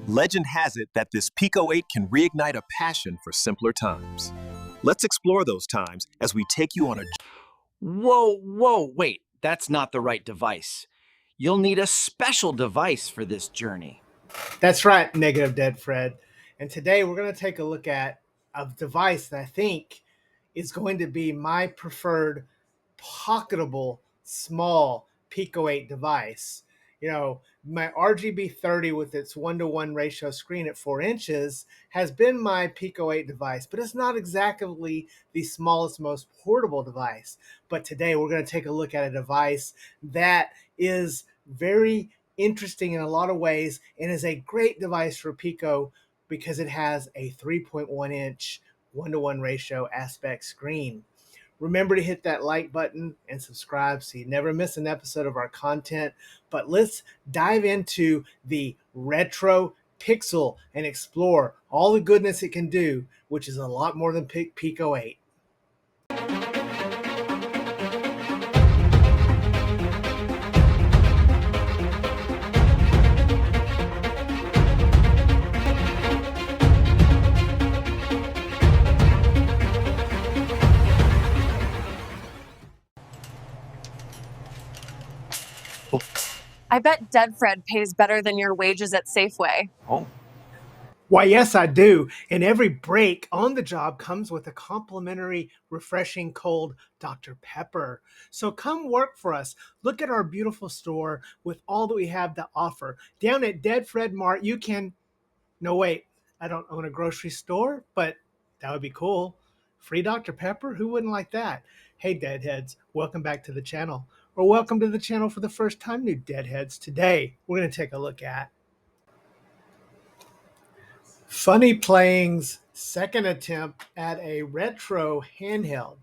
Legend has it that this Pico 8 can reignite a passion for simpler times. Let's explore those times as we take you on a... Whoa, wait, that's not the right device. You'll need a special device for this journey. That's right, Negative Deadfred. And today we're going to take a look at a device that I think is going to be my preferred pocketable small Pico 8 device. You know, my RGB 30 with its 1:1 ratio screen at 4 inches has been my Pico 8 device, but it's not exactly the smallest, most portable device. But today we're going to take a look at a device that is very interesting in a lot of ways and is a great device for Pico because it has a 3.1 inch 1:1 ratio aspect screen. Remember to hit that like button and subscribe so you never miss an episode of our content. But let's dive into the Retro Pixel and explore all the goodness it can do, which is a lot more than Pico 8. I bet Deadfred pays better than your wages at Safeway. Oh. Why, yes, I do. And every break on the job comes with a complimentary, refreshing cold Dr. Pepper. So come work for us. Look at our beautiful store with all that we have to offer. Down at Deadfred Mart, you can... No, wait, I don't own a grocery store, but that would be cool. Free Dr. Pepper? Who wouldn't like that? Hey, Deadheads, welcome back to the channel. Or welcome to the channel for the first time, new Deadheads. Today, we're going to take a look at Funny Playing's second attempt at a retro handheld.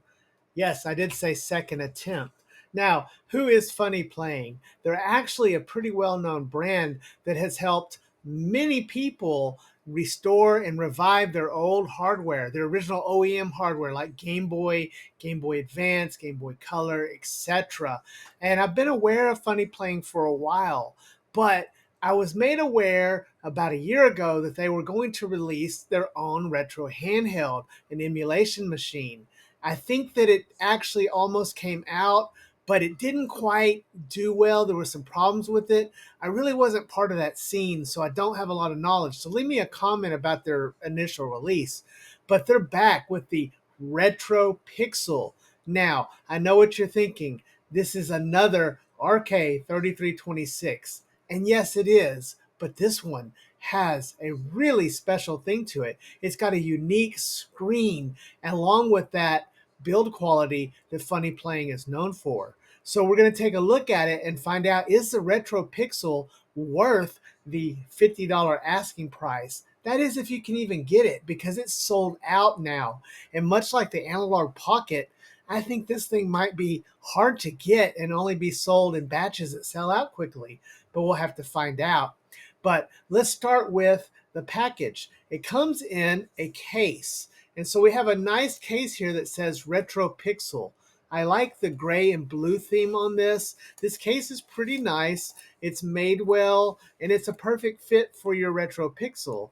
Yes, I did say second attempt. Now, who is Funny Playing? They're actually a pretty well-known brand that has helped many people restore and revive their old hardware, their original OEM hardware like Game Boy, Game Boy Advance, Game Boy Color, etc. And I've been aware of Funny Playing for a while, but I was made aware about a year ago that they were going to release their own retro handheld, an emulation machine. I think that it actually almost came out, but it didn't quite do well. There were some problems with it. I really wasn't part of that scene, so I don't have a lot of knowledge. So leave me a comment about their initial release. But they're back with the Retro Pixel. Now, I know what you're thinking. This is another RK3326. And yes, it is. But this one has a really special thing to it. It's got a unique screen, and along with that, build quality that Funny Playing is known for. So we're going to take a look at it and find out, is the Retro Pixel worth the $50 asking price? That is, if you can even get it, because it's sold out now. And much like the Analog Pocket, I think this thing might be hard to get and only be sold in batches that sell out quickly. But we'll have to find out. But let's start with the package. It comes in a case. And so we have a nice case here that says Retro Pixel. I like the gray and blue theme on this. This case is pretty nice. It's made well, and it's a perfect fit for your Retro Pixel.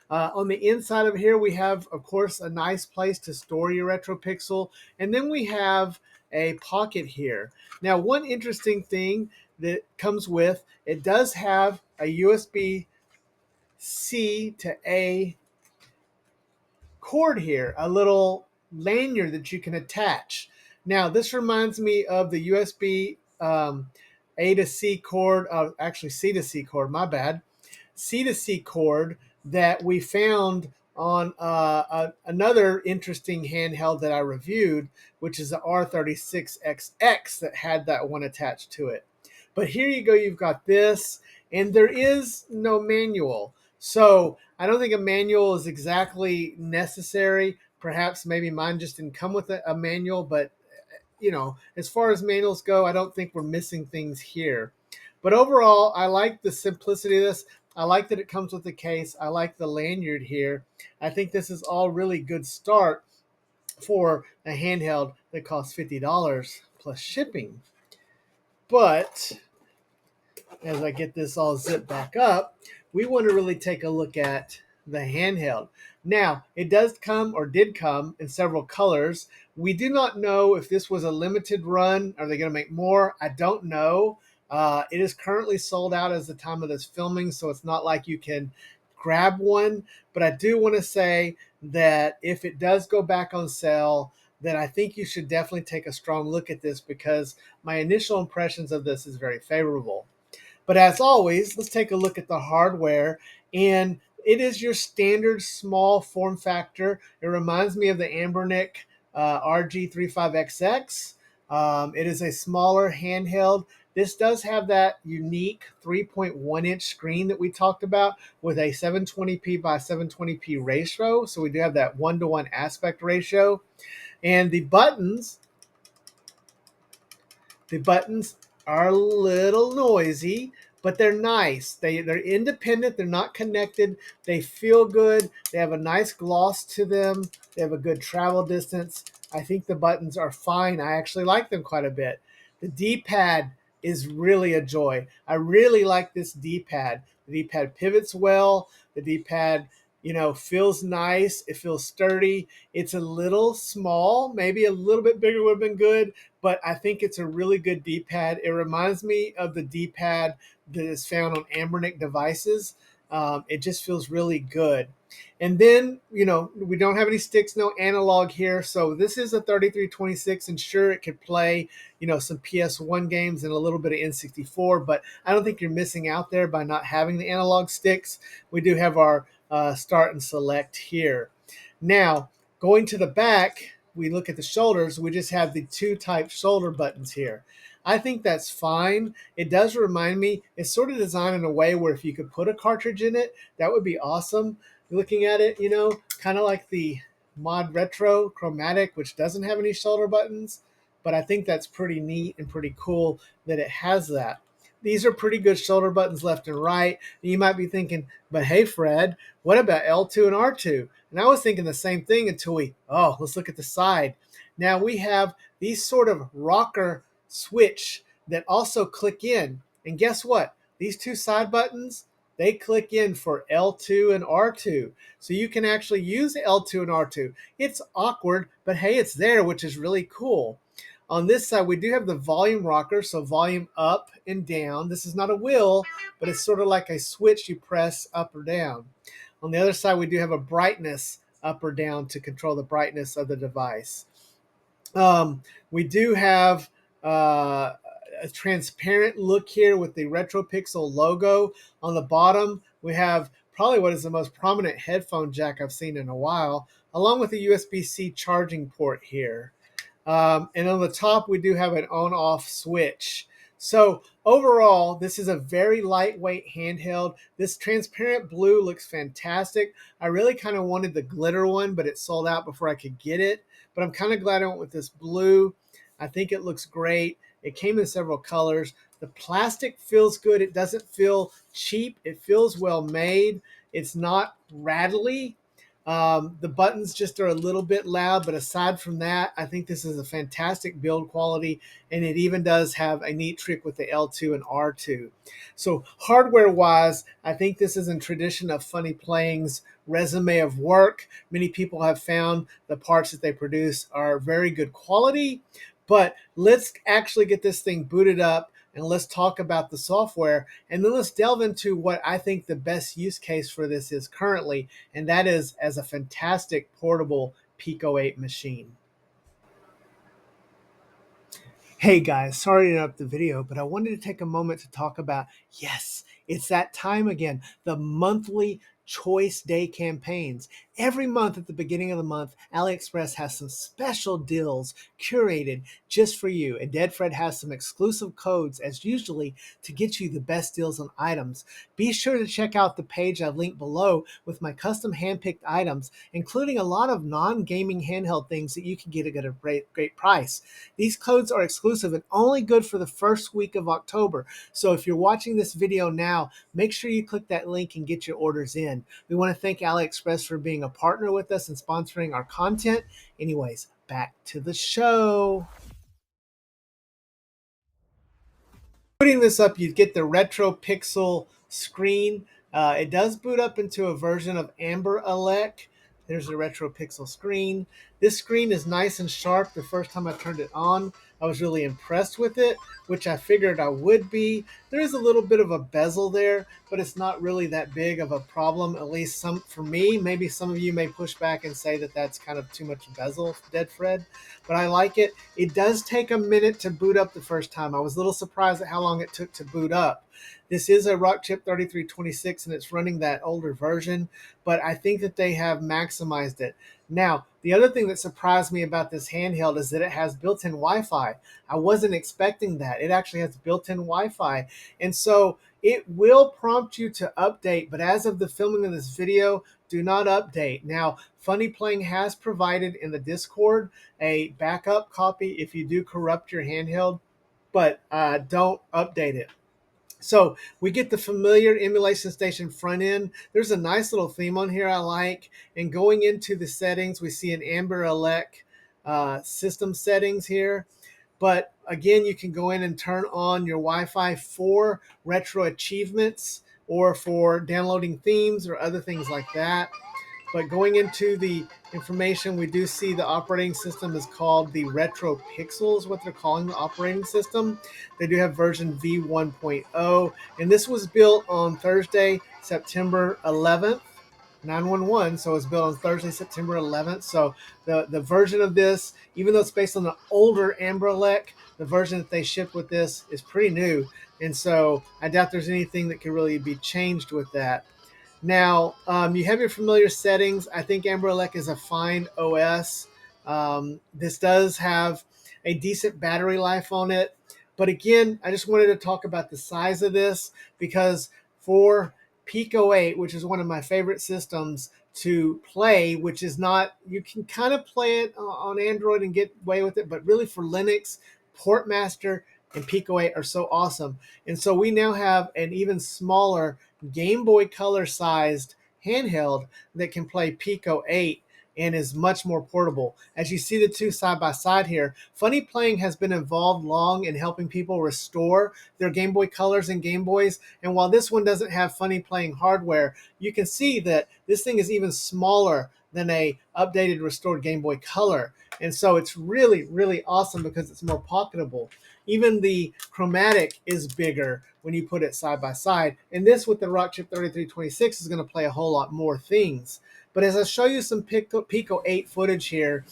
On the inside of here, we have, of course, a nice place to store your Retro Pixel. And then we have a pocket here. Now, one interesting thing that comes with, it does have a USB-C to A cord here, a little lanyard that you can attach. Now, this reminds me of the USB A to C cord, actually C to C cord, my bad. C to C cord that we found on another interesting handheld that I reviewed, which is the R36XX that had that one attached to it. But here you go, you've got this, and there is no manual. So I don't think a manual is exactly necessary. Perhaps maybe mine just didn't come with a manual, but you know, as far as manuals go, I don't think we're missing things here. But overall, I like the simplicity of this. I like that it comes with the case. I like the lanyard here. I think this is all really good start for a handheld that costs $50 plus shipping. But as I get this all zipped back up, we want to really take a look at the handheld. Now, it does come or did come in several colors. We do not know if this was a limited run. Are they going to make more? I don't know. It is currently sold out as the time of this filming, so it's not like you can grab one. But I do want to say that if it does go back on sale, then I think you should definitely take a strong look at this, because my initial impressions of this is very favorable. But as always, let's take a look at the hardware. And it is your standard small form factor. It reminds me of the Amberelec RG35XX. It is a smaller handheld. This does have that unique 3.1 inch screen that we talked about with a 720p by 720p ratio. So we do have that 1:1 aspect ratio. And the buttons are a little noisy, but they're nice. They're independent. They're not connected. They feel good. They have a nice gloss to them. They have a good travel distance. I think the buttons are fine. I actually like them quite a bit. The D-pad is really a joy. I really like this D-pad. The D-pad pivots well. The D-pad, feels nice. It feels sturdy. It's a little small. Maybe a little bit bigger would have been good, but I think it's a really good D-pad. It reminds me of the D-pad that is found on Amberelec devices. It just feels really good. And then, we don't have any sticks, no analog here. So this is a 3326, and sure, it could play, some PS1 games and a little bit of N64, but I don't think you're missing out there by not having the analog sticks. We do have our start and select here. Now, going to the back, we look at the shoulders, we just have the two type shoulder buttons here. I think that's fine. It does remind me, it's sort of designed in a way where if you could put a cartridge in it, that would be awesome. Looking at it, kind of like the Mod Retro Chromatic, which doesn't have any shoulder buttons, but I think that's pretty neat and pretty cool that it has that. These are pretty good shoulder buttons left and right. And you might be thinking, but hey, Fred, what about L2 and R2? And I was thinking the same thing until let's look at the side. Now we have these sort of rocker switch that also click in. And guess what? These two side buttons, they click in for L2 and R2. So you can actually use L2 and R2. It's awkward, but hey, it's there, which is really cool. On this side, we do have the volume rocker, so volume up and down. This is not a wheel, but it's sort of like a switch you press up or down. On the other side, we do have a brightness up or down to control the brightness of the device. We do have a transparent look here with the RetroPixel logo. On the bottom, we have probably what is the most prominent headphone jack I've seen in a while, along with a USB-C charging port here. And on the top, we do have an on-off switch. So overall, this is a very lightweight handheld. This transparent blue looks fantastic. I really kind of wanted the glitter one, but it sold out before I could get it. But I'm kind of glad I went with this blue. I think it looks great. It came in several colors. The plastic feels good. It doesn't feel cheap. It feels well made. It's not rattly. The buttons just are a little bit loud, but aside from that, I think this is a fantastic build quality, and it even does have a neat trick with the L2 and R2. So hardware-wise, I think this is in tradition of Funny Playing's resume of work. Many people have found the parts that they produce are very good quality, but let's actually get this thing booted up and let's talk about the software, and then let's delve into what I think the best use case for this is currently, and that is as a fantastic portable Pico 8 machine. Hey guys, sorry to interrupt the video, but I wanted to take a moment to talk about, yes, it's that time again, the monthly Choice Day campaigns. Every month at the beginning of the month, AliExpress has some special deals curated just for you. And Deadfred has some exclusive codes, as usually, to get you the best deals on items. Be sure to check out the page I've linked below with my custom handpicked items, including a lot of non-gaming handheld things that you can get at a great price. These codes are exclusive and only good for the first week of October. So if you're watching this video now, make sure you click that link and get your orders in. We want to thank AliExpress for being a partner with us and sponsoring our content. Anyways, back to the show. Putting this up, you get the RetroPixel screen. It does boot up into a version of Amberelec. There's a retro pixel screen. This screen is nice and sharp. The first time I turned it on, I was really impressed with it, which I figured I would be. There is a little bit of a bezel there, but it's not really that big of a problem, at least some for me. Maybe some of you may push back and say that that's kind of too much bezel, Deadfred, but I like it. It does take a minute to boot up the first time. I was a little surprised at how long it took to boot up. This is a Rockchip 3326 and it's running that older version, but I think that they have maximized it. Now, the other thing that surprised me about this handheld is that it has built-in Wi-Fi. I wasn't expecting that. It actually has built-in Wi-Fi. And so it will prompt you to update, but as of the filming of this video, do not update. Now, Funny Playing has provided in the Discord a backup copy if you do corrupt your handheld, but don't update it. So we get the familiar emulation station front end. There's a nice little theme on here I like. And going into the settings, we see an Amberelec system settings here. But again, you can go in and turn on your Wi-Fi for retro achievements or for downloading themes or other things like that. But going into the information, we do see the operating system is called the Retro Pixels, what they're calling the operating system. They do have version V1.0, and this was built on Thursday, September 11th, 911. So it's built on Thursday, September 11th. So the version of this, even though it's based on the older Amberelec, the version that they shipped with this is pretty new. And so I doubt there's anything that can really be changed with that. Now, you have your familiar settings. I think Amberelec is a fine OS. This does have a decent battery life on it. But again, I just wanted to talk about the size of this because for Pico 8, which is one of my favorite systems to play, which is not, you can kind of play it on Android and get away with it, but really for Linux, Portmaster and Pico 8 are so awesome. And so we now have an even smaller Game Boy Color sized handheld that can play Pico 8 and is much more portable. As you see the two side by side here, Funny Playing has been involved long in helping people restore their Game Boy Colors and Game Boys. And while this one doesn't have Funny Playing hardware, you can see that this thing is even smaller than a updated restored Game Boy Color. And so it's really, really awesome because it's more pocketable. Even the chromatic is bigger when you put it side by side. And this with the Rockchip 3326 is going to play a whole lot more things. But as I show you some Pico 8 footage here,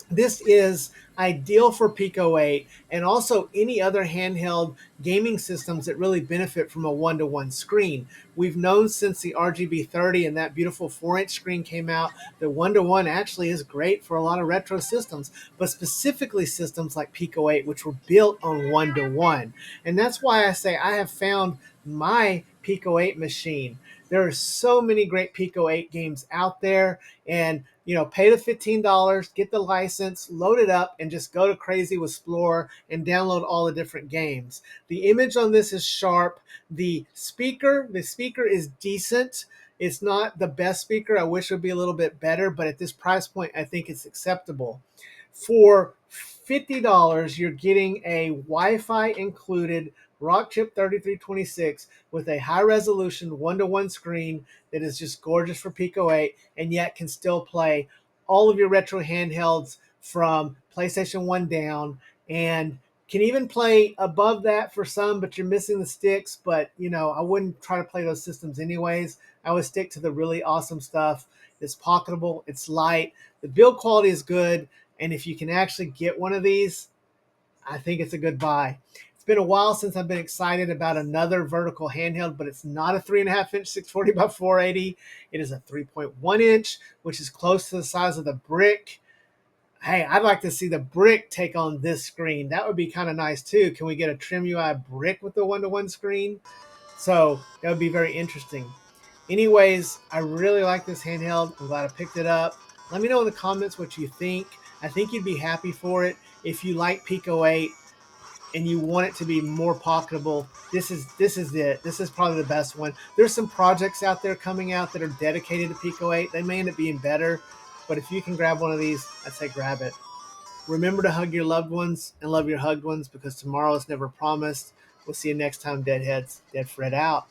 this is ideal for Pico 8 and also any other handheld gaming systems that really benefit from a one-to-one screen. We've known since the RGB 30 and that beautiful 4-inch screen came out that one-to-one actually is great for a lot of retro systems, but specifically systems like Pico 8, which were built on one-to-one. And that's why I say I have found my Pico 8 machine. There are so many great Pico 8 games out there, and pay the $15, get the license, load it up, and just go to crazy with Explorer and download all the different games. The image on this is sharp. The speaker is decent. It's not the best speaker. I wish it would be a little bit better, but at this price point, I think it's acceptable. For $50, you're getting a Wi-Fi included Rockchip 3326 with a high-resolution one-to-one screen that is just gorgeous for Pico 8 and yet can still play all of your retro handhelds from PlayStation 1 down and can even play above that for some, but you're missing the sticks. But, I wouldn't try to play those systems anyways. I would stick to the really awesome stuff. It's pocketable. It's light. The build quality is good. And if you can actually get one of these, I think it's a good buy. It's been a while since I've been excited about another vertical handheld, but it's not a 3.5-inch 640 by 480. It is a 3.1 inch, which is close to the size of the brick. Hey, I'd like to see the brick take on this screen. That would be kind of nice too. Can we get a Trim UI brick with the one-to-one screen? So that would be very interesting. Anyways, I really like this handheld. I'm glad I picked it up. Let me know in the comments what you think. I think you'd be happy for it. If you like Pico 8 and you want it to be more pocketable, this is it. This is probably the best one. There's some projects out there coming out that are dedicated to Pico 8. They may end up being better, but if you can grab one of these, I'd say grab it. Remember to hug your loved ones and love your hugged ones because tomorrow is never promised. We'll see you next time, Deadheads. Deadfred out.